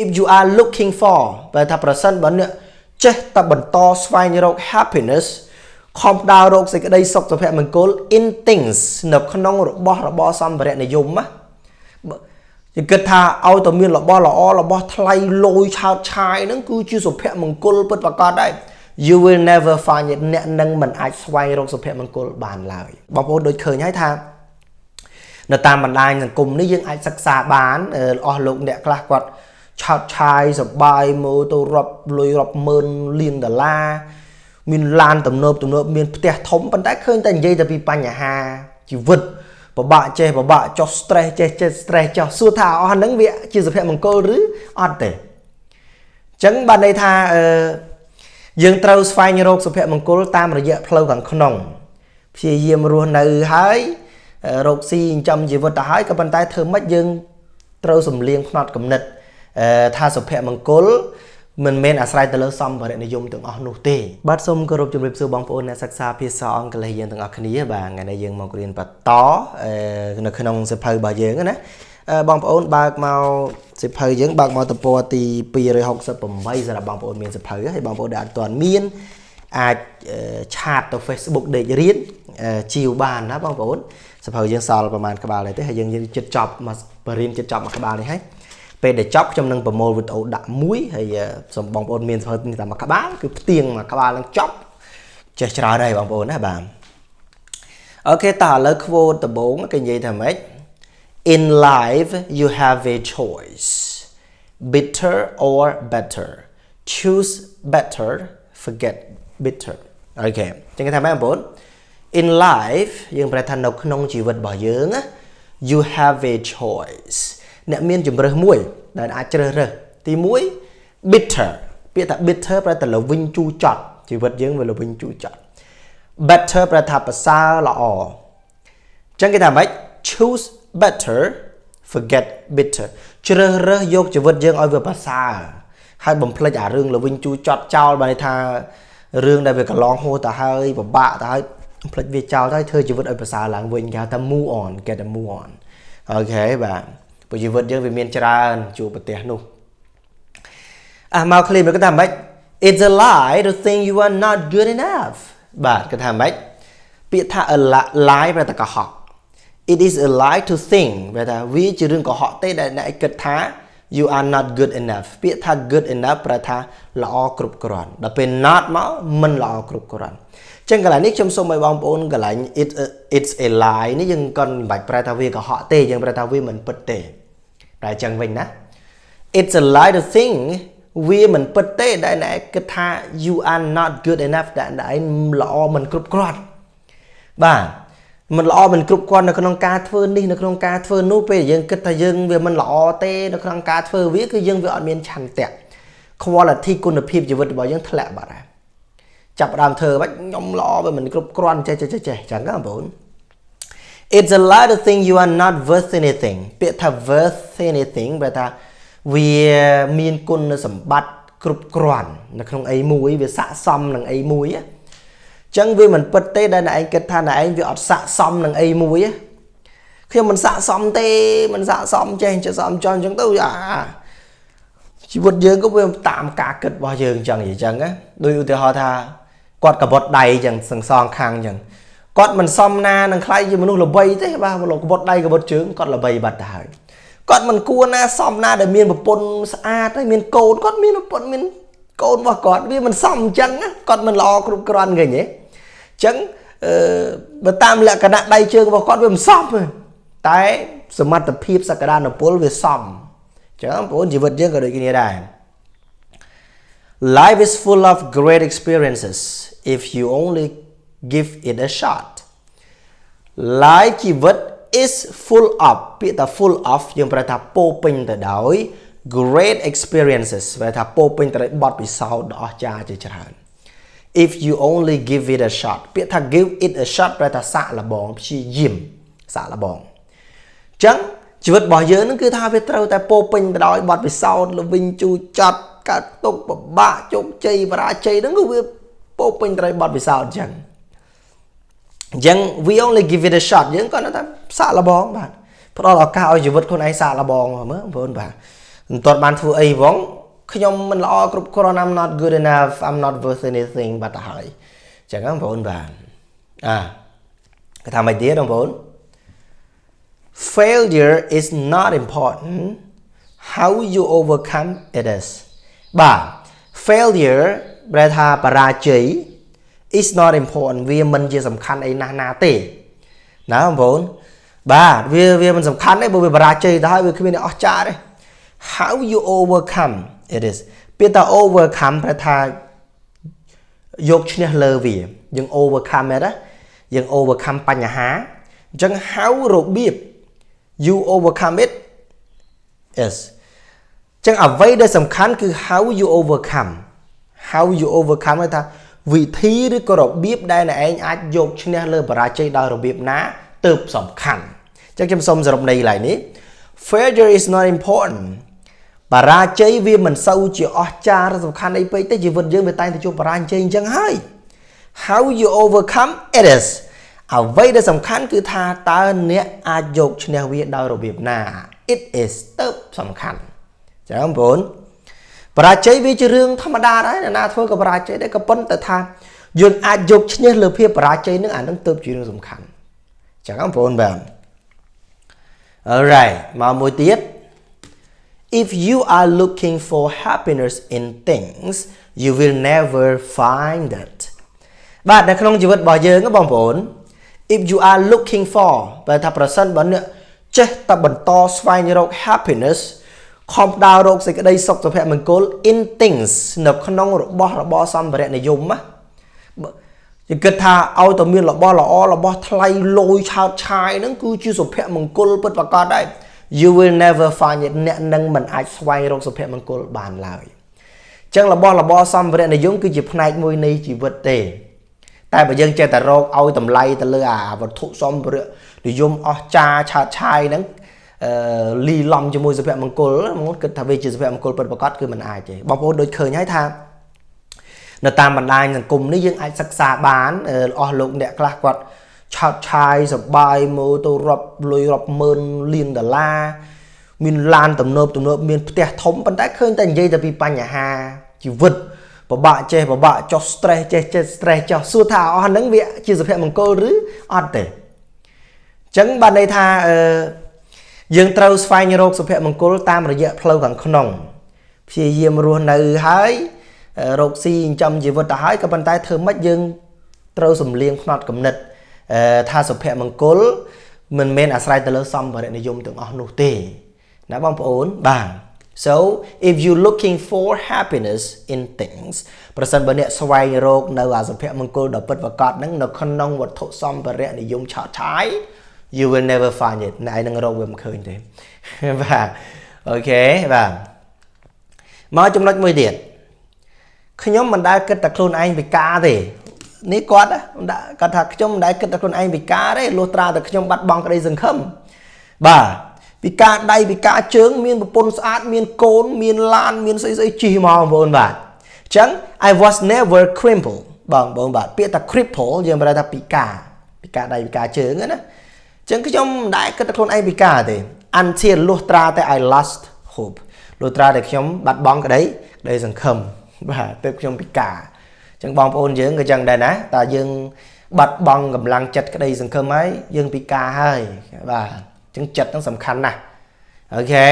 if you are looking for បើថាប្រសិនបើអ្នកចេះតែបន្តស្វែងរក happiness ខំដើររកសេចក្តីសុខសុភមង្គល in things នៅក្នុងរបស់របរសម្ភារៈនិយមណាយើងគិតថាឲ្យតែមានរបស់ល្អរបស់ថ្លៃលយឆើតឆាយហ្នឹងគឺជាសុភមង្គលពិតប្រាកដដែរ you will never find it អ្នកនឹងមិនអាចស្វែងរកសុភមង្គលបានឡើយបងប្អូនដូចឃើញហើយថានៅតាមបណ្ដាញសង្គមនេះយើងអាចសិក្សាបានអស់លោកអ្នកខ្លះគាត់ឆើតឆាយសប្បាយមើលទៅរាប់លុយរាប់ម៉ឺនលានដុល្លារមានឡានទំនើបមានផ្ទះធំប៉ុន្តែឃើញតែនិយាយតែពីបញ្ហាជីវិតពិបាកចេះពិបាកចុះ stress ចេះ stress ចុះសួរថាអស់ហ្នឹងវាជាសុភមង្គលឬអត់ទេអញ្ចឹងបានន័យថាយើងត្រូវស្វែងរកសុភមង្គលតាមរយៈផ្លូវខាងក្នុងព្យាយាមរស់នៅហើយរកស៊ីចិញ្ចឹមជីវិតទៅហើយក៏ប៉ុន្តែធ្វើម៉េចយើងត្រូវសំលៀងផ្នត់គំនិតថាសុភមង្គលមិនមែនអាស្រ័យទៅលើសម្ភារៈនិយមទាំងអស់នោះទេបាទសូមគោរពជម្រាបសួរបងប្អូនអ្នកសិក្សាភាសាអង់គ្លេសយើងទាំងអស់គ្នាបាទថ្ងៃនេះយើងមករៀនបន្តនៅក្នុងសៀវភៅរបស់យើងណាបងប្អូនបើកមកសៀវភៅយើងបើកមកទំព័រទី268សម្រាប់បងប្អូនមានសៀវភៅហើយបងប្អូនដែលអត់ទាន់មានអាចឆាតទៅ Facebook ដេករៀនជីវបានណាបងប្អូនសៀវភៅយើងសល់ប្រហែលក្បាលទេហើយយើងចិត្តចប់មកបរិញ្ញាចិត្តចប់មកក្បាលនេះហើយពេលដែលចប់ខ្ញុំនឹងប្រមូលវីដេអូដាក់មួយហើយសូមបងប្អូនមានសៀវភៅនេះតែមួយក្បាលគឺផ្ទៀងមួយក្បាលនឹងចប់ចេះច្រើនហើយបងប្អូនណាបាទអូខេតើឥឡូវ quote ដំបូងគេនិយាយថាម៉េច In life you have a choice bitter or better choose better forget bitter អូខេចឹងគេថាម៉េចបងប្អូន In life យើងប្រែថានៅក្នុងជីវិតរបស់យើងណា you have a choice អ្នកមានជំរើសមួយដែលអាចជ្រើសរើសទី1 bitter ពាក្យថា bitter ប្រែថាល្វីងជូរចត់ជីវិតយើងវាល្វីងជូរចត់ better ប្រែថាប្រសើរល្អអញ្ចឹងគេថាម៉េច choose better forget bitter ជ្រើសរើសយកជីវិតយើងឲ្យវាប្រសើរហើយបំភ្លេចអារឿងល្វីងជូរចត់ចោលបើថារឿងដែលវាកន្លងហួសទៅហើយពិបាកទៅហើយបំភ្លេចវាចោលទៅធ្វើជីវិតឲ្យប្រសើរឡើងវិញគេហៅថា move on get a move on អូខេបាទព្រោះជីវិតយើងវាមានច្រើនជួបប្រទេសនោះមកឃ្លីបគេថាម៉េច It's a lie to think you are not good enough បាទគេថាម៉េចពាក្យថា a lie ប្រែថាកុហក It is a lie to think ប្រែថាវាជារឿងកុហកទេដែលអ្នកគិតថា you are not good enough ពាក្យថា good enough ប្រែថាល្អគ្រប់គ្រាន់ដល់ពេល not មកមិនល្អគ្រប់គ្រាន់ចឹងកន្លែងនេះខ្ញុំសូមឲ្យបងប្អូនកន្លែង it's a lie នេះយើងក៏មិនបាច់ប្រែថាវាកុហកទេយើងប្រែថាវាមិនពិតទេតែចឹងវិញណា It's a lie to think វាមិនពិតទេដែលអ្នកគិតថា you are not good enough ដែលឯងល្អមិនគ្រប់គ្រាន់បាទមិនល្អមិនគ្រប់គ្រាន់នៅក្នុងការធ្វើនេះនៅក្នុងការធ្វើនោះពេលយើងគិតថាយើងវាមិនល្អទេនៅក្នុងការធ្វើវាគឺយើងវាអត់មានឆន្ទៈ quality គុណភាពជីវិតរបស់យើងធ្លាក់បាត់ហើយចាប់ដើមធ្វើបាច់ខ្ញុំល្អវាមិនគ្រប់គ្រាន់ចេះចឹងណាបងប្អូន It's a lie to think you are not worth anything ពាក្យថា worth anything ប្រែថាវាមានគុណសម្បត្តិគ្រប់គ្រាន់នៅក្នុងអីមួយវាស័ក្តិសមនឹងអីមួយចឹងវាមិនពិតទេដែលអ្នកឯងគិតថាអ្នកឯងវាអត់ស័ក្តិសមនឹងអីមួយខ្ញុំមិនស័ក្តិសមទេមិនស័ក្តិសមចេះសមចង់ចឹងទៅជីវិតយើងក៏វាតាមការគិតរបស់យើងចឹងណាដូចឧទាហរណ៍ថាគាត់កបត់ដៃចឹងសង្សងខាងចឹងគាត់មិនសមណានឹងខ្លាយជាមនុស្សល្បីទេបាទលោកកបត់ដៃកបត់ជើងគាត់ល្បីបាត់ទៅហើយគាត់មិនគួរណាសមណាដែលមានប្រពន្ធស្អាតហើយមានកូនគាត់មានប្រពន្ធមានកូនរបស់គាត់វាមិនសមអញ្ចឹងគាត់មិនល្អគ្រប់គ្រាន់ឃើញទេអញ្ចឹងបើតាមលក្ខណៈដៃជើងរបស់គាត់វាមិនសមតែសមត្ថភាពសក្តានុពលវាសមអញ្ចឹងបងប្អូនជីវិតយើងក៏ដូចគ្នាដែរ Life is full of great experiences if you only give it a shot Life ជីវិតis full of ពាក្យថា full of យើងប្រែថាពោពេញទៅដោយ great experiences ប្រែថាពោពេញទៅដោយបទពិសោធន៍ដ៏អស្ចារ្យជាច្រើន if you only give it a shot ពាក្យថា give it a shot ប្រែថាសាកល្បងព្យាយាមសាកល្បងអញ្ចឹងជីវិតរបស់យើងនឹងគឺថាវាត្រូវតែពោពេញទៅដោយបទពិសោធន៍ល្វីងជូរចត់កើតទុកពិបាកជោគជ័យបរាជ័យហ្នឹងគឺវាពោពេញទៅដោយបទពិសោធន៍អញ្ចឹង we only give it a shot យើងគាត់ថាសាកល្បងបាទផ្ដល់ឱកាសឲ្យជីវិតខ្លួនឯងសាកល្បងមើលបងប្អូនបាទ Tọt ban thua ấy vong khuyên mình lo cướp con I'm not good enough I'm not worth anything but hỏi chẳng có vốn và cái thằng mày tía đồng vốn failure is not important how you overcome it is bà failure bài thà bà chỉ is not important vì mình chỉ sầm khăn ấy na tê đó đồng vốn bà vì mình sầm khăn đấy bởi vì bà chỉ đó vì khi mình ở cha đấy how you overcome it is biết ta overcome bài thà dục nhẹ lơ vì nhưng overcome đó nhưng overcomeបញ្ហាchẳng howរបៀប you overcome it is ចឹងអ្វីដែលសំខាន់គឺ how you overcome ថាវិធីឬក៏របៀបដែលអ្នកឯងអាចយកឈ្នះលើបរាជ័យដោយរបៀបណាទើបសំខាន់ចឹងខ្ញុំសូមសរុបន័យឡើងនេះ failure is not important បរាជ័យវាមិនសូវជាអស្ចារ្យសំខាន់អីពេកទេជីវិតយើងវាតែងតែជួបបរាជ័យអញ្ចឹងហើយ how you overcome it is អ្វីដែលសំខាន់គឺថាតើអ្នកអាចយកឈ្នះវាដោយរបៀបណា it is ទៅសំខាន់ចា៎បងប្អូនបរាជ័យវាជារឿងធម្មតាដែរណាធ្វើក៏បរាជ័យដែរក៏ប៉ុន្តែថាយើងអាចយកឈ្នះលើភាពបរាជ័យនឹងអានឹងទៅជារឿងសំខាន់ចា៎បងប្អូនបាទ alright មកមួយទៀត if you are looking for happiness in things you will never find it បាទនៅក្នុងជីវិតរបស់យើងបងប្អូនif you are looking for បើថាប្រសិនបើអ្នកចេះតែបន្តស្វែងរក happiness ខំដើររកសេចក្តីសុខសុភមង្គល in things នៅក្នុងរបស់របរសម្ភារៈនិយមណាគេគិតថាឲ្យតែមានរបស់ល្អរបស់ថ្លៃលយឆើតឆាយហ្នឹងគឺជាសុភមង្គលពិតប្រាកដដែរ you will never find it អ្នកនឹងមិនអាចស្វែងរកសុភមង្គលបានឡើយអញ្ចឹងរបស់របរសម្ភារៈនិយមគឺជាផ្នែកមួយនៃជីវិតទេតែបើយើងចេះតែរកឲ្យតម្លៃទៅលើអាវត្ថុសម្ភារៈនិយមអស្ចារ្យឆើតឆាយហ្នឹងលីឡំជាមួយសុភមង្គលមកគិតថាវាជាសុភមង្គលពិតប្រាកដគឺមិនអាចទេបងប្អូនដូចឃើញហើយថានៅតាមបណ្ដាញសង្គមនេះយើងអាចសិក្សាបានអស់លោកអ្នកខ្លះគាត់ឆើតឆាយសប្បាយមើលទៅរាប់លុយរាប់ម៉ឺនលានដុល្លារមានឡានទំនើបមានផ្ទះធំប៉ុន្តែឃើញតែនិយាយតែពីបញ្ហាជីវិតពិបាកចេះពិបាកចុះ stress ចេះ stress ចុះសួរថាអស់ហ្នឹងវាជាសុភមង្គលឬអត់ទេអញ្ចឹងបានន័យថាយើងត្រូវស្វែងរកសុភមង្គលតាមរយៈផ្លូវខាងក្នុងព្យាយាមរស់នៅហើយរកស៊ីចិញ្ចឹមជីវិតទៅហើយក៏ប៉ុន្តែធ្វើម៉េចយើងត្រូវសំលៀងផ្នត់គំនិតថាសុភមង្គលមិនមែនអាស្រ័យទៅលើសម្ភារៈនិយមទាំងអស់នោះទេណាបងប្អូនបាទ so if you looking for happiness in things ប្រសិនបើអ្នកស្វែងរកនៅអាសុភមង្គលដ៏ពិតប្រាកដហ្នឹងនៅក្នុងវត្ថុសម្ភារៈនិយមឆើតឆាយyou will never find it អ្នកឯងនឹងរកវាមិនឃើញទេបាទអូខេបាទមកចំណុចមួយទៀតខ្ញុំមិនដែលគិតតែខ្លួនឯងពិការទេនេះគាត់គាត់ថាខ្ញុំមិនដែលគិតតែខ្លួនឯងពិការទេលុះត្រាតែខ្ញុំបាត់បង់ក្តីសង្ឃឹមបាទពិការដៃពិការជើងមានប្រពន្ធស្អាតមានកូនមានឡានមានស្អីជិះមកបងប្អូនបាទអញ្ចឹង I was never crippled បងប្អូនបាទពាក្យថា cripple យើងប្រែថាពិការដៃពិការជើងណាចឹងខ្ញុំមិនដែលគិតតែខ្លួនឯងពិការទេ until លុះត្រាតែ I lost hope លុះត្រាតែខ្ញុំបាត់បង់ក្តីសង្ឃឹមបាទទើបខ្ញុំពិការចឹងបងប្អូនយើងក៏ចឹងដែរណាតើយើងបាត់បង់កម្លាំងចិត្តក្តីសង្ឃឹមហើយយើងពិការហើយបាទចឹងចិត្តហ្នឹងសំខាន់ណាស់អូខេ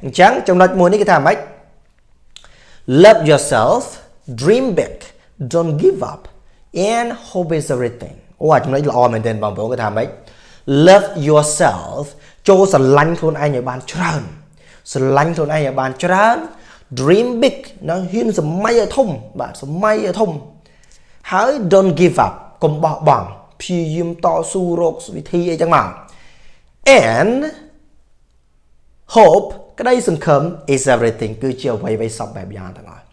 អញ្ចឹងចំណុចមួយនេះគេថាម៉េច love yourself dream big don't give up and hope is everything អូចំណុចល្អមែនទែនបងប្អូនគេថាម៉េចlove yourself ចូលស្រឡាញ់ខ្លួនឯងឲ្យបានច្រើនស្រឡាញ់ខ្លួនឯងឲ្យបានច្រើន dream big នៅហ៊ានសម័យឲ្យធំបាទសម័យឲ្យធំហើយ don't give up កុំបោះបង់ព្យាយាមតស៊ូរកវិធីអីចឹងមក and hope ក្តីសង្ឃឹម is everything គឺជាអ្វីសពបែបយ៉ាងទាំងអស់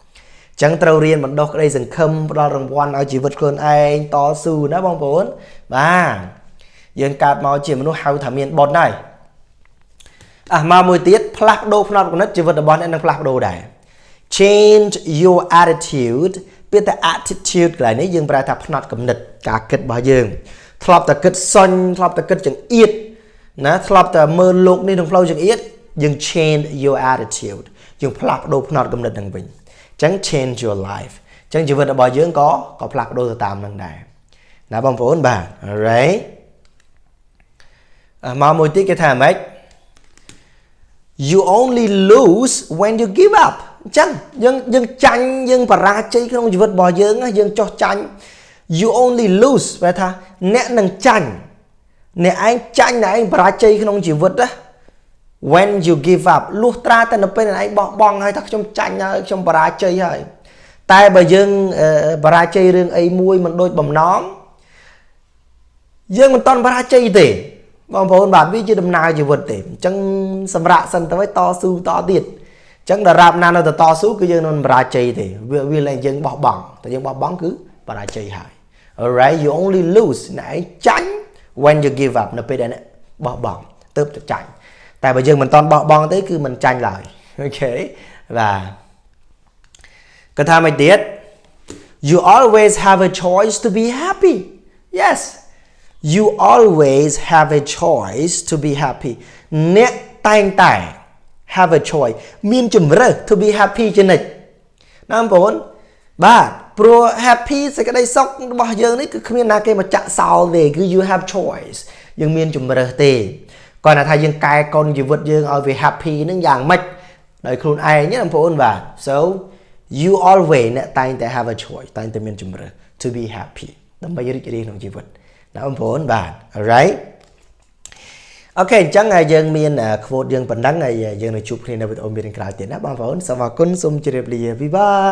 ចឹងត្រូវរៀនបណ្ដុះក្តីសង្ឃឹមផ្ដល់រង្វាន់ឲ្យជីវិតខ្លួនឯងតស៊ូណាបងប្អូនបាទយើងកើតមកជាមនុស្សហៅថាមានបុណ្យហើយមកមួយទៀតផ្លាស់ប្ដូរផ្នត់គំនិតជីវិតរបស់អ្នកនឹងផ្លាស់ប្ដូរដែរ change your attitude ពាក្យថា attitude កន្លែងនេះយើងប្រែថាផ្នត់គំនិតការគិតរបស់យើងធ្លាប់តែគិតសុញធ្លាប់តែគិតចង្អៀតណាធ្លាប់តែមើលលោកនេះក្នុងផ្លូវចង្អៀតយើង change your attitude យើងផ្លាស់ប្ដូរផ្នត់គំនិតនឹងវិញចឹង change your life ចឹងជីវិតរបស់យើងក៏ផ្លាស់ប្ដូរទៅតាមនឹងដែរណាបងប្អូនបាទ alright មកមួយទៀតគេថាម៉េច you only lose when you give up ចឹងយើងចាញ់យើងបរាជ័យក្នុងជីវិតរបស់យើងយើងចោះចាញ់ you only lose បែរថាអ្នកនឹងចាញ់អ្នកឯងចាញ់អ្នកឯងបរាជ័យក្នុងជីវិតណា when you give up លុះត្រាតែនៅពេលអ្នកឯងបោះបង់ហើយថាខ្ញុំចាញ់ហើយខ្ញុំបរាជ័យហើយតែបើយើងបរាជ័យរឿងអីមួយមិនដូចបំណងយើងមិនតន់បរាជ័យទេបងប្អូនបាទវាជាដំណើរជីវិតទេអញ្ចឹងសម្រាប់សិនទៅឲ្យតស៊ូតទៀតអញ្ចឹងដល់រាប់ណានៅតែតស៊ូគឺយើងនឹងបរាជ័យទេវាលែងយើងបោះបង់តែយើងបោះបង់គឺបរាជ័យហើយ alright you only lose អ្នកឯងចាញ់ when you give up នៅពេលដែលអ្នកបោះបង់ទើបតែចាញ់តែបើយើងមិនតន់បោះបង់ទេគឺមិនចាញ់ឡើយអូខេបាទគាត់ថាមិនទៀត you always have a choice to be happy yes you always have a choice to be happy អ្នកតែងតែ have a choice មានជំរើស to be happy ជានិច្ចណាបងប្អូនបាទព្រោះ happy សេចក្តីសុខរបស់យើងនេះគឺគ្មានណាគេមកចាក់សោលទេគឺ you have choice យើងមានជំរើសទេគាត់ថាយើងកែកុនជីវិតយើងឲ្យវា happy នឹងយ៉ាងម៉េចដោយខ្លួនឯងណាបងប្អូនបាទ so you always អ្នកតែងតែ have a choice តែងតែមានជំរើស to be happy ដើម្បីរីករាយក្នុងជីវិតណាបងប្អូនបាទ alright អូខេអញ្ចឹងយើងមាន quote យើងប៉ុណ្ណឹងហើយយើងនឹងជួបគ្នានៅវីដេអូមានក្រោយទៀតណាបងប្អូនសូមអរគុណសូមជម្រាបលា Bye bye